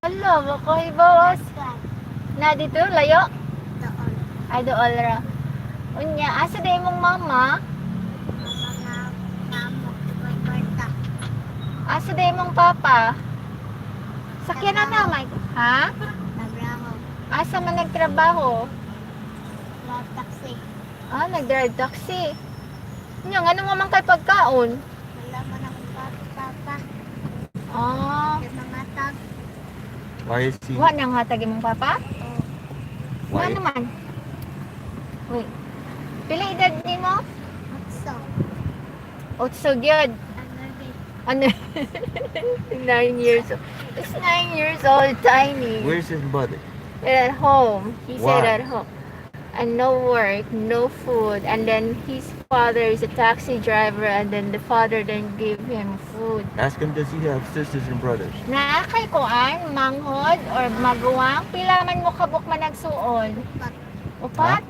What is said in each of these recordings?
Hala, baka ibawas. Na dito, layo? Ay, dool ra. Unya, asa day mong mama? Asa day mong papa? Sakyan na naman. Ha? Asa man nagtrabaho? Taxi. Ah, nag-drive taxi. Unya, ano nga man kay pagkaon? Wala man akong papa. Ah, Mga tag. Why is he? wa nang hatag imong papa? Wa Why? naman. Wait. Pila edad nimo? So, Otso gyud. ano din. Ano? 9 years old. It's 9 years old, tiny. Where's his mother? At home. He said Why? at home. And no work, no food. And then his father is a taxi driver, and then the father then gave him food. Ask him, does he have sisters and brothers? Na kay kuan, manghod or maguwang, pila man mo kabuk man nagsuon? Upat?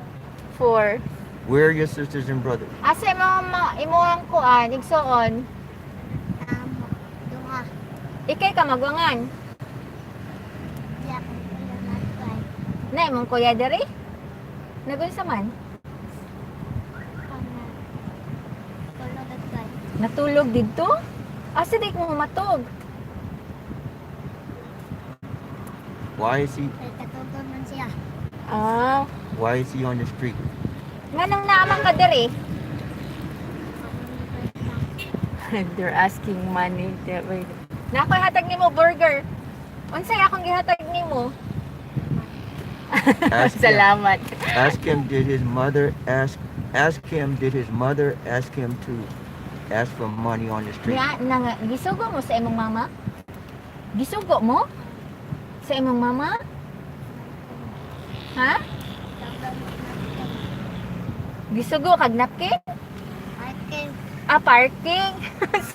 4. Where are your sisters and brothers? Asa imo ang kuan, igsuon? Duha. Ikay ka magwangan. Di ako pala nagkay. Na imong kuya diri? Nagunsa man? Tulo nagkay. Natulog dito? Asa di mo matog? Why is he? Kaya katutod man siya. Ah, Why is he on the street? nganong naamang ka diri? They're asking money. Wait. Nakoy hatag nimo burger. Unsay akong gihatag nimo? Ask him. Salamat. Ask him, did his mother ask? Ask him, did his mother ask him to ask for money on the street? Nga, gisugo mo sa imong mama? Gisugo mo? Sa imong mama? Ha? Gisugo kag napkin? I can Ah, parking.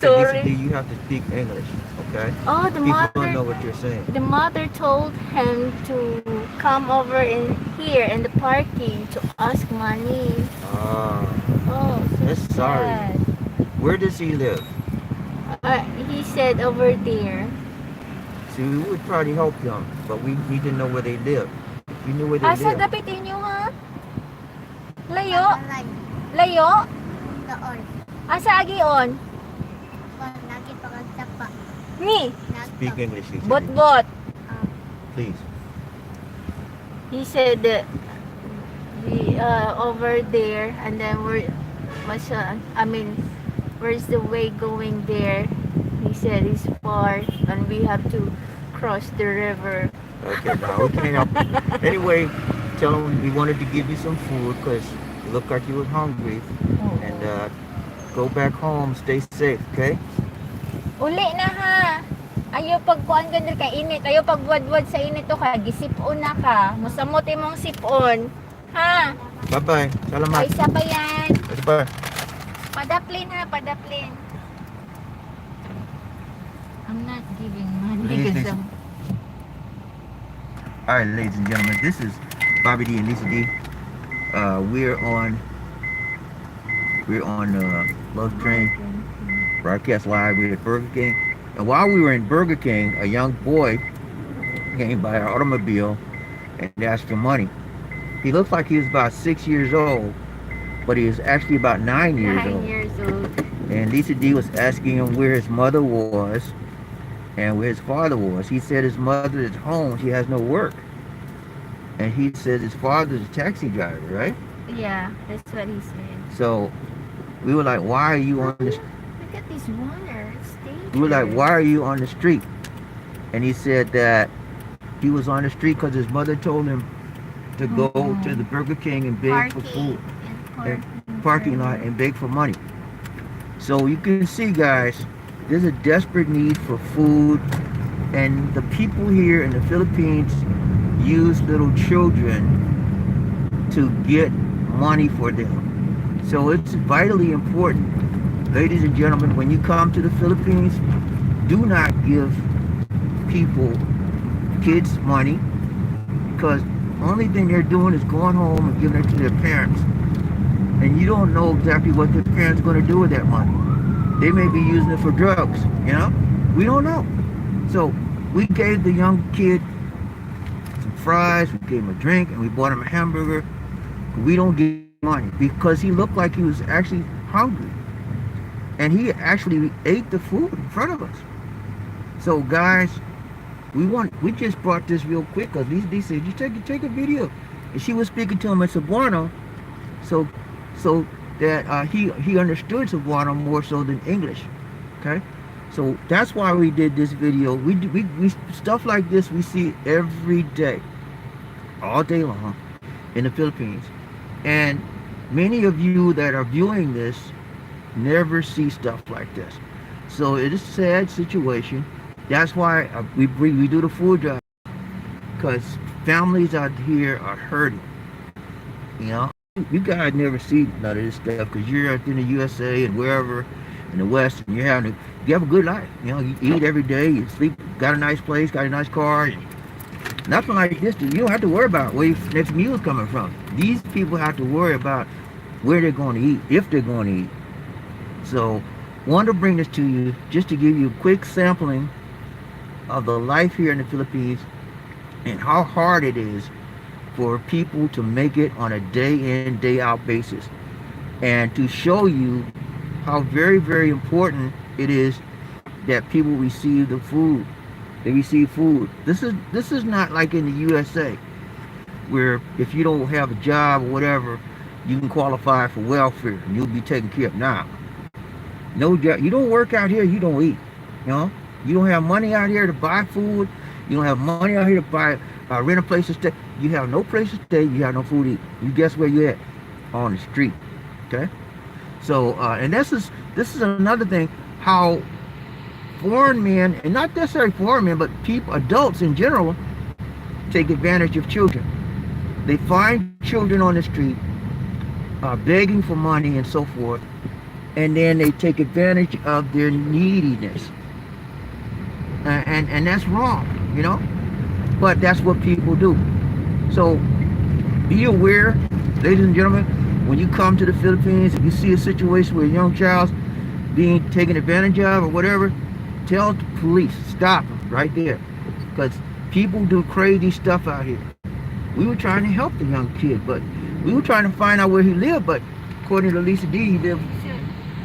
So Sorry. basically, you have to speak English, okay? Oh, the People don't know mother. what you're saying. The mother told him to come over in here in the parking to ask money. Ah, Oh, so That's sorry. sad. where does he live? He said over there. See, we would probably help them, but we need to know where they live. If we knew where they Asa live, dapitin nyo ha? Layo? like Layo? doon. Asa agion? Kung lagi pagkagtapa. Ni? speak English, he said. Bot-bot. Please. He said that over there, and then where's the way going there? He said it's far and we have to cross the river. Okay, now we can't help. Anyway, tell him we wanted to give you some food because you look like you were hungry. And go back home, stay safe, okay? Uli na ha. Ayaw pagkuan ganda kay init. Ayaw pagwadwad sa init to kay gisipon na ka. Musamot imong sipon. Ha? Bye-bye. Salamat. Ay isa pa yan. Bye. Padaplin ha, padaplin. I'm not giving money Please, because please. All right, ladies and gentlemen, this is BobbieD and LisaD. We're on Love Train broadcast live. We're at Burger King, and while we were in Burger King, a young boy came by our automobile and asked for money. He looked like he was about 6 years old, but he was actually about 9 years 9 old. years old. And LisaD was asking him where his mother was and where his father was. He said his mother is home, she has no work. And he said his father's a taxi driver, right? Yeah, that's what he said. So we were like, why are you on the Look at this water. It's dangerous. we were like, why are you on the street? And he said that he was on the street because his mother told him to go to the Burger King and beg for food. Parking lot and beg for money. So you can see, guys, there's a desperate need for food, and the people here in the Philippines use little children to get money for them. So it's vitally important, ladies and gentlemen, when you come to the Philippines, do not give kids money, because the only thing they're doing is going home and giving it to their parents. And you don't know exactly what their parents are going to do with that money. They may be using it for drugs, you know? We don't know. So we gave the young kid some fries, we gave him a drink, and we bought him a hamburger. We don't give money because he looked like he was actually hungry. And he actually ate the food in front of us. So guys, we just brought this real quick because they said you take a video. And she was speaking to him in Cebuano, so that he understood Cebuano more so than English. Okay? So that's why we did this video. We stuff like this we see every day, all day long in the Philippines. And many of you that are viewing this never see stuff like this. So it is a sad situation. That's why we do the food drive, because families out here are hurting. You know, you guys never see none of this stuff because you're out in the USA and wherever in the West, and you have a good life. You know, you eat every day, you sleep, got a nice place, got a nice car. Nothing like this. You don't have to worry about where your next meal is coming from. These people have to worry about where they're going to eat, if they're going to eat. So, wanted to bring this to you just to give you a quick sampling of the life here in the Philippines and how hard it is for people to make it on a day in, day out basis, and to show you how very, very important it is that people receive the food. They receive food. This is not like in the USA, where if you don't have a job or whatever, you can qualify for welfare and you'll be taken care of. Now, no job. You don't work out here, you don't eat. You know, you don't have money out here to buy food. You don't have money out here to buy rent a place to stay. You have no place to stay. You have no food to eat. You guess where you at? On the street. Okay. So and this is another thing, how foreign men, and not necessarily foreign men, but people, adults in general, take advantage of children. They find children on the street begging for money and so forth, and then they take advantage of their neediness, and that's wrong, you know, but that's what people do. So be aware, ladies and gentlemen, when you come to the Philippines, if you see a situation where a young child's being taken advantage of or whatever, tell the police, stop them right there, because people do crazy stuff out here. We were trying to help the young kid, but we were trying to find out where he lived, but according to LisaD, he lived.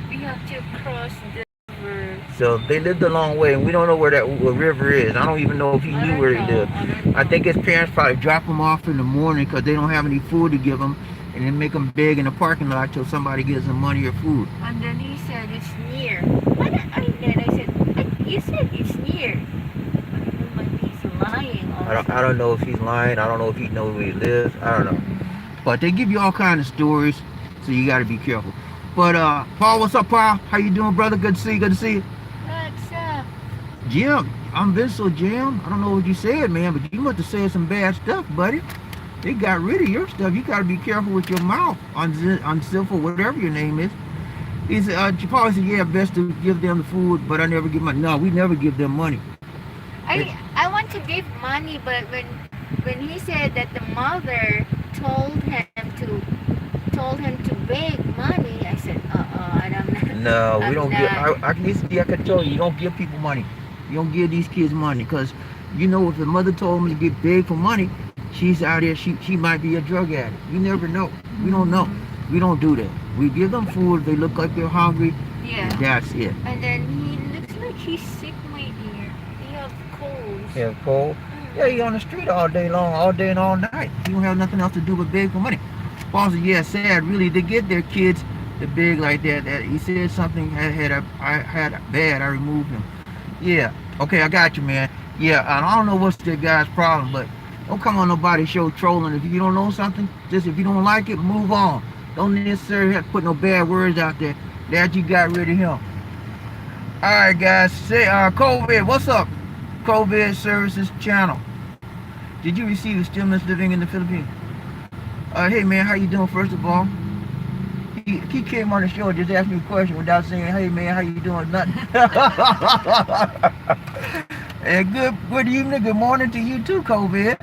We have to cross the river. So they lived a long way, and we don't know where that river is. I don't even know if he knew where he lived. I think his parents probably dropped him off in the morning because they don't have any food to give him, and then make him beg in the parking lot till somebody gives him money or food. And then he said it's near. I said, you said it's near. He might be lying. I don't know if he's lying. I don't know if he knows where he lives. I don't know. But they give you all kinds of stories, so you got to be careful. But Paul, what's up, Paul? How you doing, brother? Good to see you. Good to see you. What's up? Jim, I'm Vincent Jim. I don't know what you said, man, but you must have said some bad stuff, buddy. They got rid of your stuff. You got to be careful with your mouth on Silver, whatever your name is. He said, Paul said, yeah, best to give them the food, but I never give money. No, we never give them money. I want to give money, but when he said that the mother told him to beg money, I said, I don't know. No, we don't give. I can tell you, you don't give people money. You don't give these kids money, because you know if the mother told them to get beg for money, she's out there. She might be a drug addict. You never know. We don't know. We don't do that. We give them food. If they look like they're hungry. Yeah. That's it. And then he looks like he's sick, my dear. He has cold. Yeah, cold. Yeah, he on the street all day long, all day and all night. He don't have nothing else to do but beg for money. Paul said, yeah, sad. Really, they get their kids to beg like that. That he said something I had bad. I removed him. Yeah. Okay, I got you, man. Yeah, I don't know what's the guy's problem, but don't come on nobody's show trolling. If you don't know something, just if you don't like it, move on. Don't necessarily have to put no bad words out there. That you got rid of him. Alright guys, say COVID, what's up? COVID Services Channel. Did you receive a stimulus living in the Philippines? Hey man, how you doing first of all? He came on the show and just asked me a question without saying, hey man, how you doing? Nothing. And good evening, good morning to you too, COVID.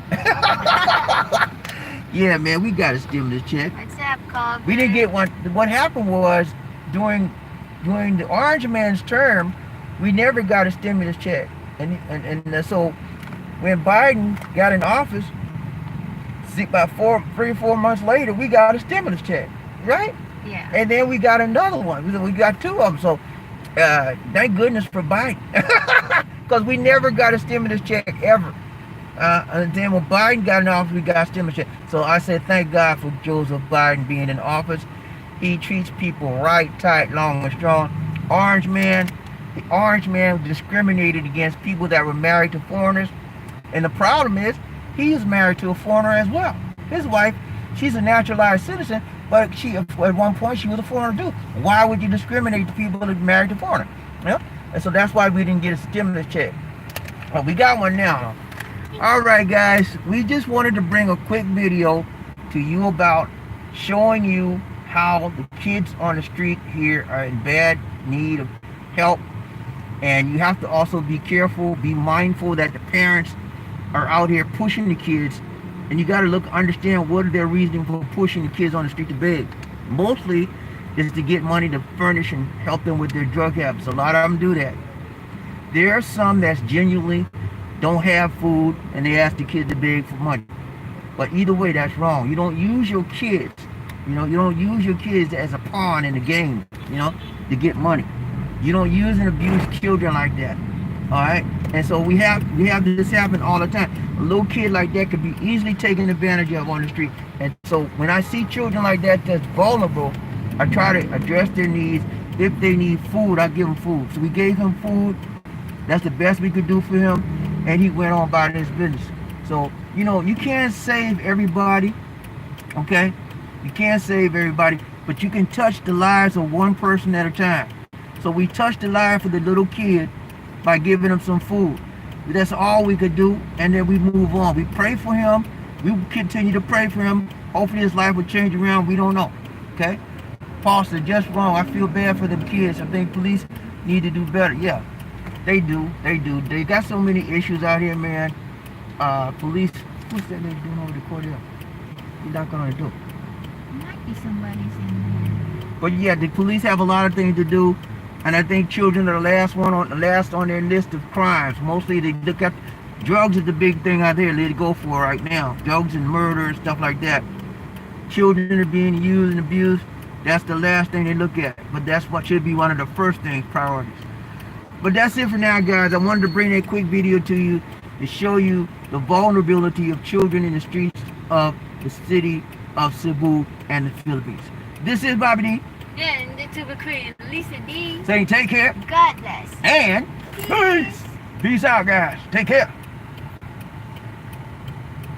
Yeah, man, we got a stimulus check. What's up, COVID? We didn't get one. What happened was during the Orange Man's term, we never got a stimulus check. And so when Biden got in office, see, about 3 or 4 months later, we got a stimulus check, right? Yeah. And then we got another one. We got 2 of them. So thank goodness for Biden, because we never got a stimulus check ever. And then when Biden got in office, we got a stimulus check. So I said, thank God for Joseph Biden being in office. He treats people right, tight, long, and strong. The orange man discriminated against people that were married to foreigners. And the problem is, he is married to a foreigner as well. His wife, she's a naturalized citizen, but she, at one point, she was a foreigner too. Why would you discriminate to people that are married to foreigners? Yeah? And so that's why we didn't get a stimulus check. Well, we got one now. All right, guys, we just wanted to bring a quick video to you about showing you how the kids on the street here are in bad need of help. And you have to also be careful, be mindful that the parents are out here pushing the kids, and you got to understand what are their reasoning for pushing the kids on the street to beg. Mostly is to get money to furnish and help them with their drug habits. A lot of them do that. There are some that genuinely don't have food and they ask the kids to beg for money. But either way, that's wrong. You don't use your kids, you don't use your kids as a pawn in the game, to get money. You don't use and abuse children like that. All right, and so we have this happen all the time. A little kid like that could be easily taken advantage of on the street. And so when I see children like that that's vulnerable, I try to address their needs. If they need food, I give them food. So we gave him food. That's the best we could do for him, and he went on about his business. So you can't save everybody, okay? You can't save everybody, but you can touch the lives of one person at a time. So we touched the life of the little kid by giving him some food. That's all we could do, and then we move on. We pray for him. We continue to pray for him. Hopefully his life will change around. We don't know, okay? Paul said, just wrong. I feel bad for them kids. I think police need to do better. Yeah, they do. They got so many issues out here, man. Police, what's that they doing over the Cordell? You're not gonna do. Might be somebody's in there. But yeah, the police have a lot of things to do. And I think children are the last on their list of crimes. Mostly they look at drugs is the big thing out there they go for right now. Drugs and murder and stuff like that. Children are being used and abused. That's the last thing they look at. But that's what should be one of the first things, priorities. But that's it for now, guys. I wanted to bring that quick video to you to show you the vulnerability of children in the streets of the city of Cebu and the Philippines. This is BobbieD. And the tuber queen, LisaD. Saying take care. God bless. And peace. Peace out, guys. Take care.